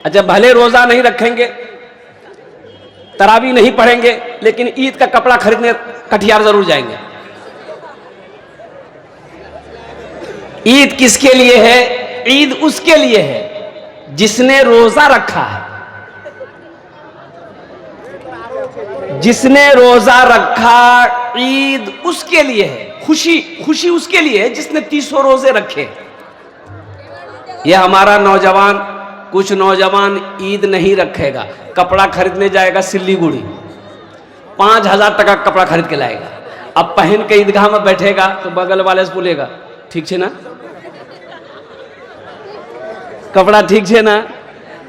अच्छा, भले रोजा नहीं रखेंगे, तरावी नहीं पढ़ेंगे, लेकिन ईद का कपड़ा खरीदने कटिहार जरूर जाएंगे। ईद किसके लिए है? ईद उसके लिए है जिसने रोजा रखा है। जिसने रोजा रखा, ईद उसके लिए है। खुशी उसके लिए है जिसने 300 रोजे रखे। यह हमारा नौजवान, कुछ नौजवान ईद नहीं रखेगा, कपड़ा खरीदने जाएगा सिल्लीगुड़ी, 5000 टका कपड़ा खरीद के लाएगा। अब पहन के ईदगाह में बैठेगा तो बगल वाले से बोलेगा, ठीक छे ना, कपड़ा ठीक छे ना,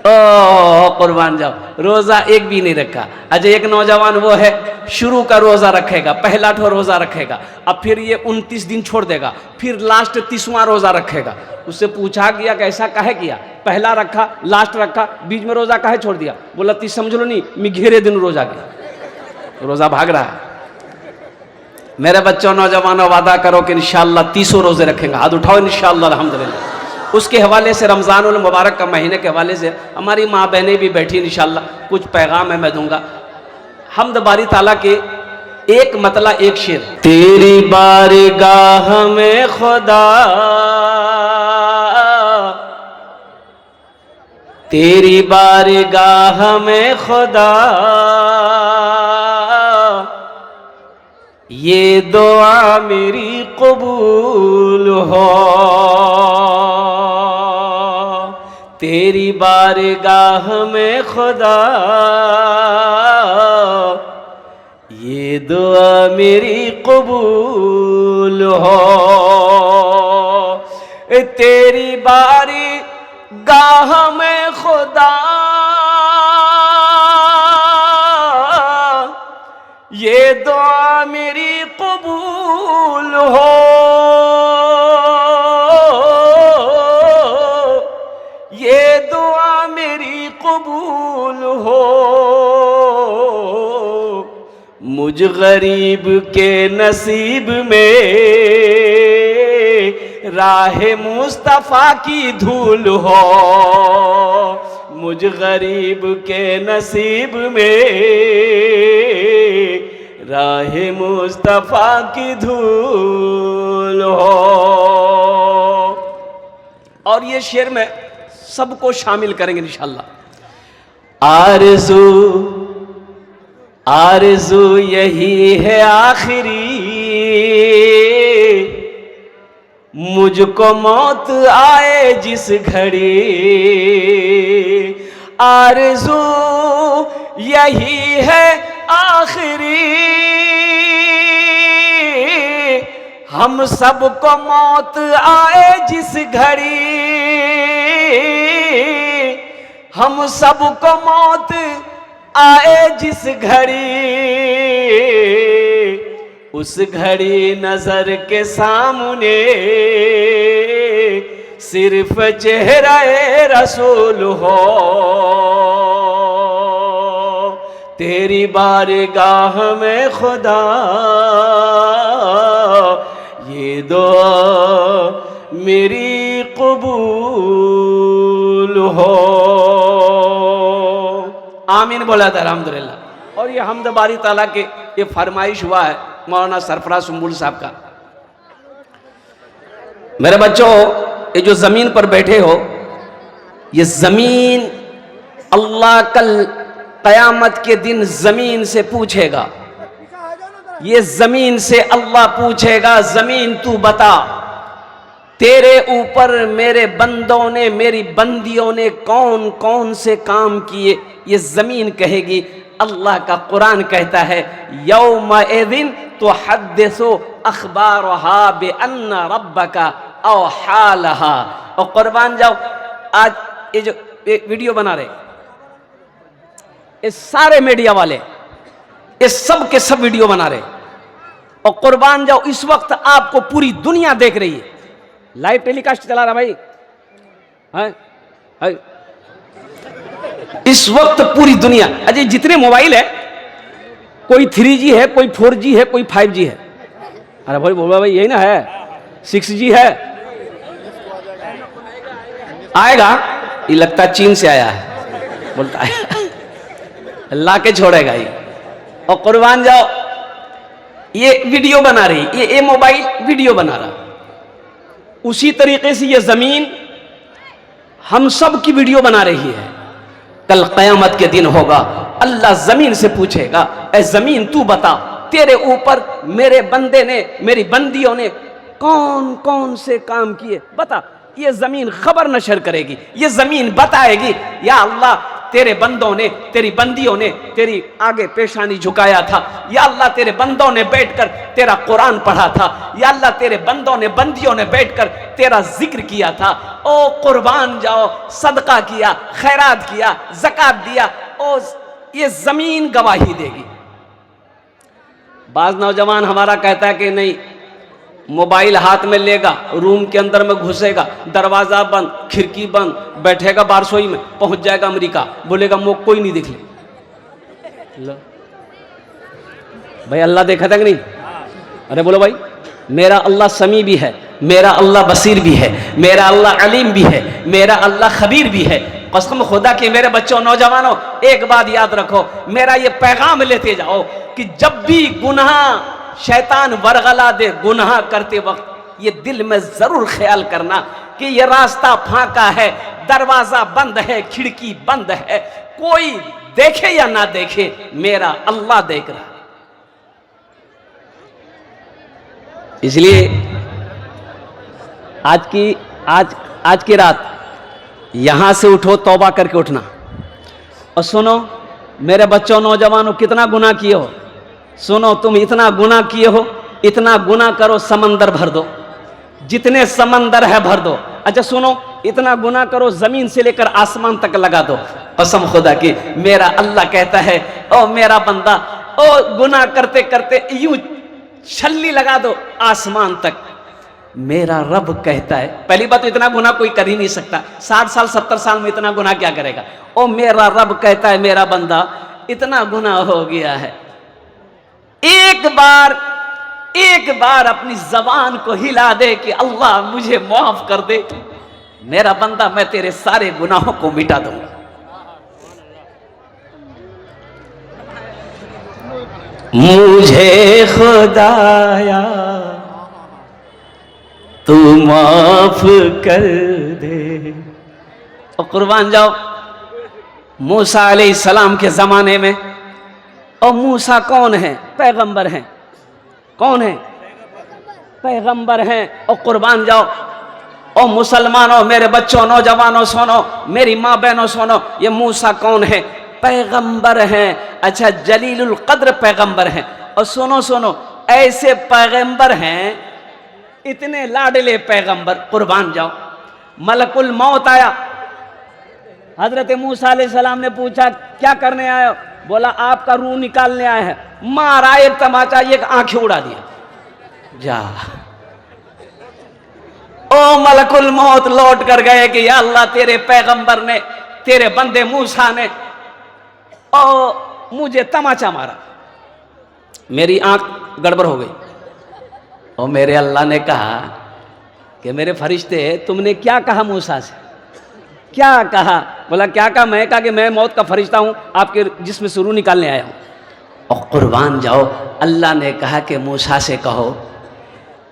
ओ कुर्बान जाओ, रोजा एक भी नहीं रखा। अच्छा, एक नौजवान वो है शुरू का रोजा रखेगा, पहला ठो रोजा रखेगा, अब फिर ये 29 दिन छोड़ देगा, फिर लास्ट 30वां रोजा रखेगा। उससे पूछा गया कि ऐसा काहे किया? पहला रखा, लास्ट रखा, बीच में रोजा काहे छोड़ दिया? बोला 30 समझ लो नहीं, मैं घेरे दिन रोजा गया, रोजा भाग रहा है। मेरे बच्चों, नौजवानों, वादा करो कि इंशाअल्लाह 30 रोजे रखेंगे। हाथ उठाओ इंशाअल्लाह, अल्हम्दुलिल्लाह। उसके हवाले से, रमज़ानुल मुबारक का महीने के हवाले से हमारी माँ बहनें भी बैठी, इंशाअल्लाह कुछ पैगाम है मैं दूंगा। हम्द बारी ताला के एक मतला एक शेर। तेरी बारगाह में खुदा, तेरी बारगाह में खुदा, ये दुआ मेरी कबूल हो। तेरी बारगाह में खुदा, ये दुआ मेरी कबूल हो। तेरी बारगाह में खुदा, ये दुआ मेरी कबूल हो। ये दुआ मेरी कबूल हो। मुझ गरीब के नसीब में राहे मुस्तफ़ा की धूल हो। मुझ गरीब के नसीब में राहे मुस्तफ़ा की धूल हो। और ये शेर में सबको शामिल करेंगे इंशाअल्लाह। आरज़ू यही है आखिरी, मुझको मौत आए जिस घड़ी। आरज़ू यही है आखिरी, हम सबको मौत आए जिस घड़ी। हम सबको मौत आए जिस घड़ी, उस घड़ी नजर के सामने सिर्फ चेहरा रसूल हो। तेरी बारगाह में खुदा, ये दुआ मेरी कबूल हो। आमीन बोला था, अल्हम्दुलिल्लाह। और ये हम्द बारी ताला के ये फरमाइश हुआ है मौलाना सरफराज सुंबुल साहब का। मेरे बच्चों, ये जो जमीन पर बैठे हो, ये जमीन अल्लाह कल कयामत के दिन जमीन से पूछेगा। ये जमीन से अल्लाह पूछेगा, जमीन तू बता, तेरे ऊपर मेरे बंदों ने, मेरी बंदियों ने कौन कौन से काम किए। ये जमीन कहेगी। अल्लाह का कुरान कहता है, यौमइज़िन तुहद्दिसु अख़बारहा बिअन्ना रब्बका औहा लहा। और कुर्बान जाओ, आज ये जो वीडियो बना रहे, ये सारे मीडिया वाले, ये सब के सब वीडियो बना रहे, और कुर्बान जाओ इस वक्त आपको पूरी दुनिया देख रही है। लाइव टेलीकास्ट चला रहा भाई, है इस वक्त पूरी दुनिया। अजय जितने मोबाइल है, कोई 3G है, कोई 4G है, कोई 5G है। अरे भाई बोला भाई यही ना है, 6G है, आएगा। ये लगता चीन से आया है। बोलता है अल्लाह के छोड़ेगा ये। और कुर्बान जाओ, ये वीडियो बना रही, ये मोबाइल वीडियो बना रहा, उसी तरीके से ये जमीन हम सब की वीडियो बना रही है। कल क़यामत के दिन होगा, अल्लाह जमीन से पूछेगा, ऐ जमीन तू बता, तेरे ऊपर मेरे बंदे ने, मेरी बंदियों ने कौन कौन से काम किए, बता। ये जमीन खबर नशर करेगी, ये जमीन बताएगी, या अल्लाह तेरे बंदों ने, तेरी बंदियों ने तेरी आगे पेशानी झुकाया था, या अल्लाह तेरे बंदों ने बैठकर तेरा कुरान पढ़ा था, या अल्लाह तेरे बंदों ने, बंदियों ने बैठकर तेरा जिक्र किया था। ओ कुर्बान जाओ, सदका किया, खैरात किया, ज़कात दिया, ओ ये जमीन गवाही देगी। बाज नौजवान हमारा कहता है कि नहीं, मोबाइल हाथ में लेगा, रूम के अंदर में घुसेगा, दरवाजा बंद, खिड़की बंद, बैठेगा बारसोई में, पहुंच जाएगा अमेरिका, बोलेगा मुझे कोई नहीं दिख लो। भाई अल्लाह देखा था कि नहीं? अरे बोलो भाई, मेरा अल्लाह समी भी है, मेरा अल्लाह बसीर भी है, मेरा अल्लाह अलीम भी है, मेरा अल्लाह खबीर भी है। कसम खुदा की मेरे बच्चों, नौजवानों, एक बात याद रखो, मेरा ये पैगाम लेते जाओ कि जब भी गुनाह शैतान वरगला दे गुनाह करते वक्त, ये दिल में जरूर ख्याल करना कि ये रास्ता फांका है, दरवाजा बंद है, खिड़की बंद है, कोई देखे या ना देखे, मेरा अल्लाह देख रहा है। इसलिए आज की रात यहां से उठो, तौबा करके उठना। और सुनो मेरे बच्चों, नौजवानों, कितना गुनाह किए हो, सुनो, तुम इतना गुनाह किए हो, इतना गुनाह करो, समंदर भर दो, जितने समंदर है भर दो। अच्छा सुनो, इतना गुनाह करो, जमीन से लेकर आसमान तक लगा दो। कसम खुदा की मेरा अल्लाह कहता है, ओ मेरा बंदा, ओ गुनाह करते करते यूं छल्ली लगा दो आसमान तक। मेरा रब कहता है, पहली बात तो इतना गुनाह कोई कर ही नहीं सकता, 60 साल 70 साल में इतना गुनाह क्या करेगा। ओ मेरा रब कहता है, मेरा बंदा, इतना गुनाह हो गया है, एक बार अपनी जबान को हिला दे कि अल्लाह मुझे माफ कर दे, मेरा बंदा, मैं तेरे सारे गुनाहों को मिटा दूंगा। मुझे खुदाया तू माफ कर दे। और कुर्बान जाओ, मूसा अलैहिस्सलाम के जमाने में, और मूसा कौन है? पैगंबर हैं। कौन है? पैगंबर हैं। और कुर्बान जाओ, और मुसलमानों, मेरे बच्चों, नौजवानों सुनो, मेरी माँ बहनों सुनो, ये मूसा कौन है? पैगंबर हैं। अच्छा, जलीलुल कद्र पैगंबर हैं। और सुनो, ऐसे पैगंबर हैं, इतने लाडले पैगंबर, कुर्बान जाओ, मलकुल मौत आया, हजरत मूसा अलैहिस्सलाम ने पूछा क्या करने आए हो? बोला आपका रूह निकालने आए हैं। मारा एक तमाचा, एक आंखें उड़ा दिया। जा, ओ मलकुल मौत लौट कर गए कि या अल्लाह, तेरे पैगंबर ने, तेरे बंदे मूसा ने और मुझे तमाचा मारा, मेरी आंख गड़बड़ हो गई। और मेरे अल्लाह ने कहा कि मेरे फरिश्ते, तुमने क्या कहा मूसा से? क्या कहा? बोला क्या कहा? मैं कहा कि मैं मौत का फरिश्ता हूं, आपके जिस्म से रूह निकालने आया हूं। और कुर्बान जाओ, अल्लाह ने कहा कि मूसा से कहो,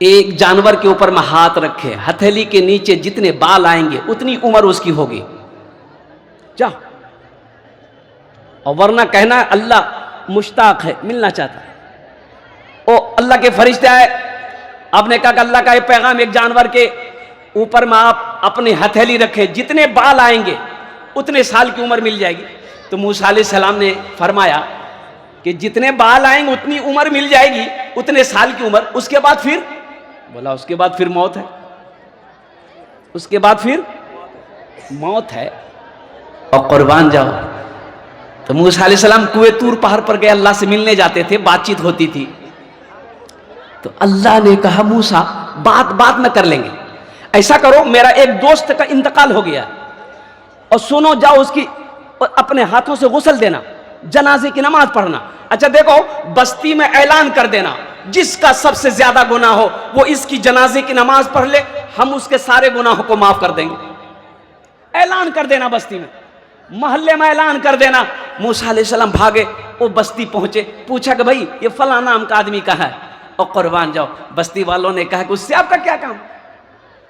एक जानवर के ऊपर में हाथ रखे, हथेली के नीचे जितने बाल आएंगे उतनी उम्र उसकी होगी, जा। और वरना कहना अल्लाह मुश्ताक है, मिलना चाहता है। ओ अल्लाह के फरिश्ते आए, आपने कहा कि अल्लाह का ये पैगाम, एक जानवर के ऊपर में आप अपनी हथेली रखे, जितने बाल आएंगे उतने साल की उम्र मिल जाएगी। तो मूसा अलैहिस्सलाम ने फरमाया कि जितने बाल आएंगे उतनी उम्र मिल जाएगी, उतने साल की उम्र। उसके बाद फिर? बोला उसके बाद फिर मौत है, उसके बाद फिर मौत है। और कुर्बान जाओ, तो मूसा अलैहिस्सलाम कुएं तूर पहाड़ पर गए, अल्लाह से मिलने जाते थे, बातचीत होती थी। तो अल्लाह ने कहा मूसा, बात में कर लेंगे, ऐसा करो, मेरा एक दोस्त का इंतकाल हो गया, और सुनो, जाओ उसकी अपने हाथों से गुस्ल देना, जनाजे की नमाज पढ़ना। अच्छा देखो, बस्ती में ऐलान कर देना, जिसका सबसे ज्यादा गुनाह हो वो इसकी जनाजे की नमाज पढ़ ले, हम उसके सारे गुनाहों को माफ कर देंगे। ऐलान कर देना बस्ती में, मोहल्ले में ऐलान कर देना। मूसा अलैहिस्सलाम भागे, वो बस्ती पहुंचे, पूछा कि भाई ये फला नाम का आदमी कहाँ है, और कुर्बान जाओ। बस्ती वालों ने कहा कि उससे आपका क्या काम,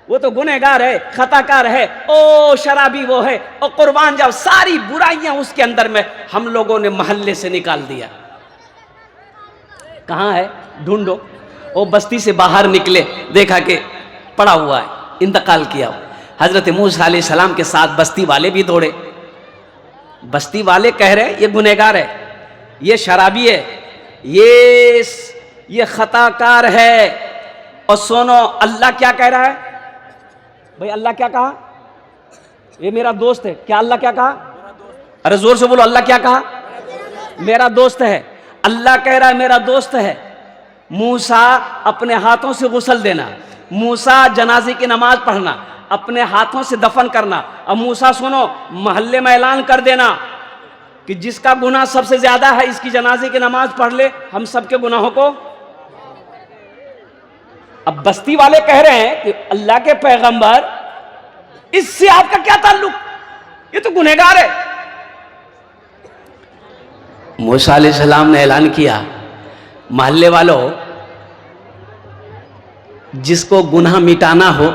वो तो गुनहगार है, खताकार है, ओ शराबी वो है, और कुर्बान जाओ, सारी बुराइयां उसके अंदर में। हम लोगों ने मोहल्ले से निकाल दिया। कहाँ है, ढूंढो। वो बस्ती से बाहर निकले, देखा कि पड़ा हुआ है, इंतकाल किया। हजरत मूसा अलैहिस्सलाम के साथ बस्ती वाले भी दौड़े। बस्ती वाले कह रहे ये गुनहगार है, ये शराबी है, ये खताकार है। और सुनो अल्लाह क्या कह रहा है भाई, अल्लाह क्या कहा, ये मेरा दोस्त है। क्या अल्लाह क्या कहा, अरे जोर से बोलो, अल्लाह क्या कहा, मेरा दोस्त है। अल्लाह कह रहा है मेरा दोस्त है। मूसा अपने हाथों से गुस्ल देना, मूसा जनाजे की नमाज पढ़ना, अपने हाथों से दफन करना। अब मूसा सुनो, मोहल्ले में ऐलान कर देना कि जिसका गुनाह सबसे ज्यादा है इसकी जनाजे की नमाज पढ़ ले, हम सबके गुनाहों को। अब बस्ती वाले कह रहे हैं कि अल्लाह के पैगंबर, इससे आपका क्या ताल्लुक, ये तो गुनहगार है। मूसा अलैहिस्सलाम ने ऐलान किया, मोहल्ले वालों, जिसको गुनाह मिटाना हो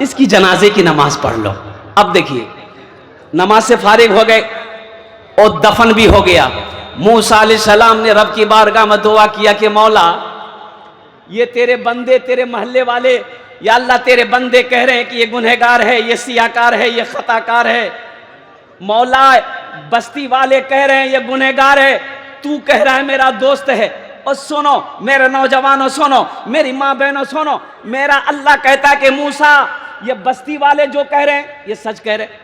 इसकी जनाजे की नमाज पढ़ लो। अब देखिए, नमाज से फारिग हो गए और दफन भी हो गया। मूसा अलैहिस्सलाम ने रब की बारगाह में दुआ किया कि मौला, ये तेरे बंदे, तेरे मोहल्ले वाले, या अल्लाह तेरे बंदे कह रहे हैं कि ये गुनहगार है, ये सियाकार है, ये खताकार है। मौला, बस्ती वाले कह रहे हैं ये गुनहगार है, तू कह रहा है मेरा दोस्त है। और सुनो मेरे नौजवानों, सुनो मेरी माँ बहनों, सुनो, मेरा अल्लाह कहता है कि मूसा, ये बस्ती वाले जो कह रहे हैं ये सच कह रहे हैं,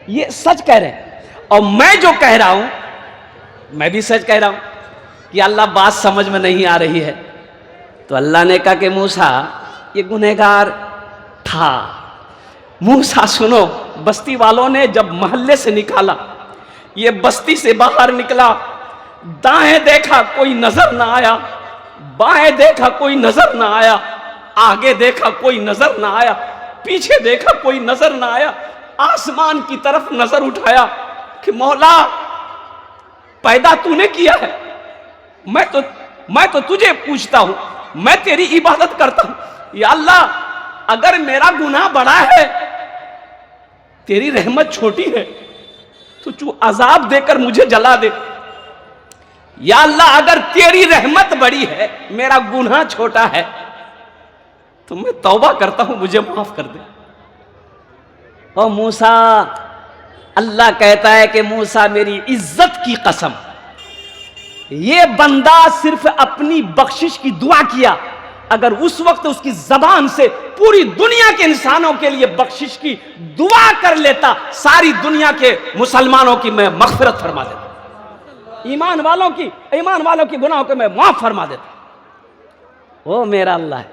ये सच कह रहे हैं। और मैं जो कह रहा हूं मैं भी सच कह रहा हूं कि अल्लाह बात समझ में नहीं आ रही है। तो अल्लाह ने कहा कि मूसा, ये गुनहगार था। मूसा सुनो, बस्ती वालों ने जब मोहल्ले से निकाला, ये बस्ती से बाहर निकला, दाएं देखा कोई नजर ना आया, बाएं देखा कोई नजर ना आया, आगे देखा कोई नजर ना आया, पीछे देखा कोई नजर ना आया। आसमान की तरफ नजर उठाया कि मौला, पैदा तूने किया है, मैं तो तुझे पूछता हूं, मैं तेरी इबादत करता हूं। या अल्लाह, अगर मेरा गुनाह बड़ा है, तेरी रहमत छोटी है, तो तू अजाब देकर मुझे जला दे। या अल्लाह, अगर तेरी रहमत बड़ी है, मेरा गुनाह छोटा है, तो मैं तौबा करता हूं, मुझे माफ कर दे। और मूसा, अल्लाह कहता है कि मूसा, मेरी इज्जत की कसम, ये बंदा सिर्फ अपनी बख्शिश की दुआ किया, अगर उस वक्त उसकी जबान से पूरी दुनिया के इंसानों के लिए बख्शिश की दुआ कर लेता, सारी दुनिया के मुसलमानों की मैं मग़फ़िरत फरमा देता, ईमान वालों की गुनाहों को मैं माफ फरमा देता। ओ मेरा अल्लाह है,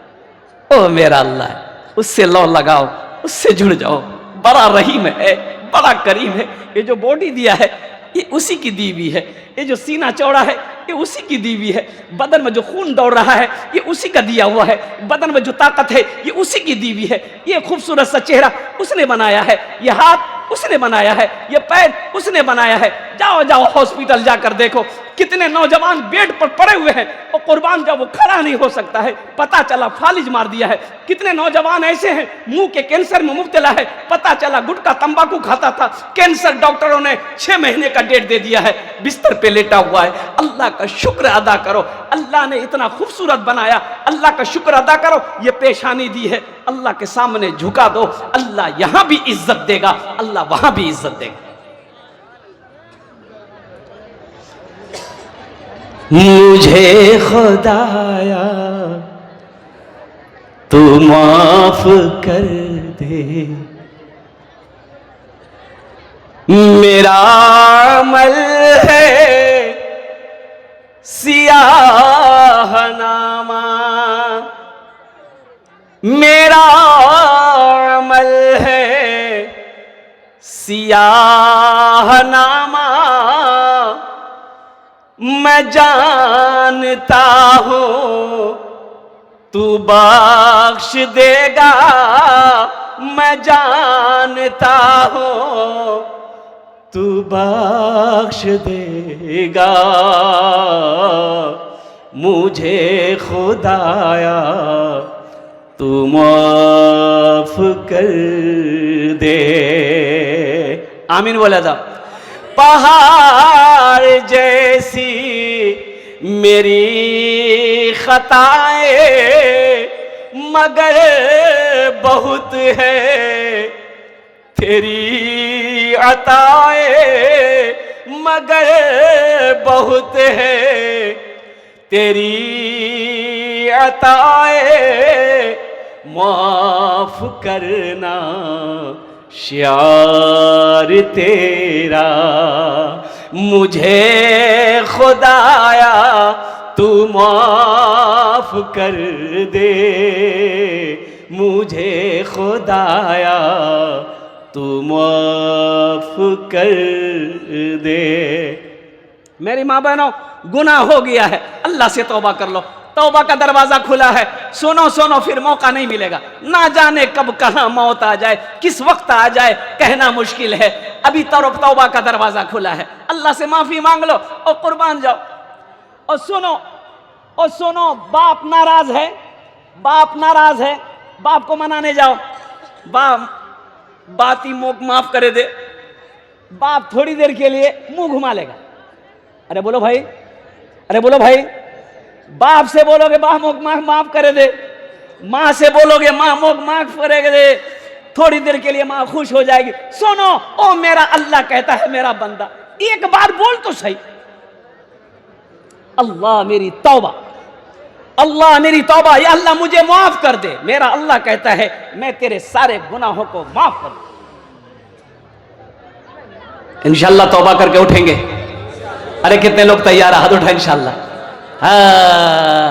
ओ मेरा अल्लाह है, उससे लो लगाओ, उससे जुड़ जाओ। बड़ा रहीम है, बड़ा करीम है। ये जो बॉडी दिया है ये उसी की दी हुई है, ये जो सीना चौड़ा है ये उसी की दी हुई है, बदन में जो खून दौड़ रहा है ये उसी का दिया हुआ है, बदन में जो ताकत है ये उसी की दी हुई है। ये खूबसूरत सा चेहरा उसने बनाया है, ये हाथ उसने बनाया है, ये पैर उसने बनाया है। जाओ हॉस्पिटल जाकर देखो, कितने नौजवान बेड पर पड़े हुए हैं और कुर्बान जब वो खड़ा नहीं हो सकता है, पता चला फालिज मार दिया है। कितने नौजवान ऐसे हैं मुंह के कैंसर में मुब्तला है, पता चला गुटखा तंबाकू खाता था, कैंसर डॉक्टरों ने 6 महीने का डेट दे दिया है, बिस्तर पे लेटा हुआ है। अल्लाह का शुक्र अदा करो, अल्लाह ने इतना खूबसूरत बनाया, अल्लाह का शुक्र अदा करो। ये पेशानी दी है, अल्लाह के सामने झुका दो, अल्लाह यहां भी इज्जत देगा, अल्लाह वहां भी इज्जत देगा। मुझे खुदाया तू माफ कर दे, मेरा अमल है सियाह नामा, मेरा अमल है सियाह नामा, मैं जानता हूँ तू बख्श देगा मैं जानता हूँ तू बख्श देगा मुझे खुदाया, तू माफ कर दे। आमीन बोला था। पहाड़ जैसी मेरी खताएं मगर बहुत है तेरी अताएं, मगर बहुत है तेरी अताएं, माफ करना शार तेरा मुझे खुदाया, तू माफ कर दे मुझे खुदाया, तू माफ कर दे। मेरी माँ बहनों, गुनाह हो गया है, अल्लाह से तौबा कर लो। तौबा का दरवाजा खुला है। सुनो सुनो, फिर मौका नहीं मिलेगा। ना जाने कब कहां मौत आ जाए, किस वक्त आ जाए, कहना मुश्किल है। अभी तरफ तौबा का दरवाजा खुला है। अल्लाह से माफी मांग लो और कुर्बान जाओ। और सुनो, बाप नाराज है, बाप नाराज है, बाप को मनाने जाओ। बात ही माफ करे दे। बाप थोड़ी देर के लिए मुंह घुमा लेगा। अरे बोलो भाई, अरे बोलो भाई। बाप से बोलोगे बाप माफ करे दे, माँ से बोलोगे माँ माफ करे दे, थोड़ी देर के लिए माँ खुश हो जाएगी। सुनो, ओ मेरा अल्लाह कहता है मेरा बंदा, एक बार बोल तो सही, अल्लाह मेरी तौबा, अल्लाह मेरी तौबा, या अल्लाह मुझे माफ कर दे। मेरा अल्लाह कहता है मैं तेरे सारे गुनाहों को माफ कर दूं। इंशाअल्लाह तौबा करके उठेंगे। अरे कितने लोग तैयार, हाथ उठाएं इंशाअल्लाह। हाँ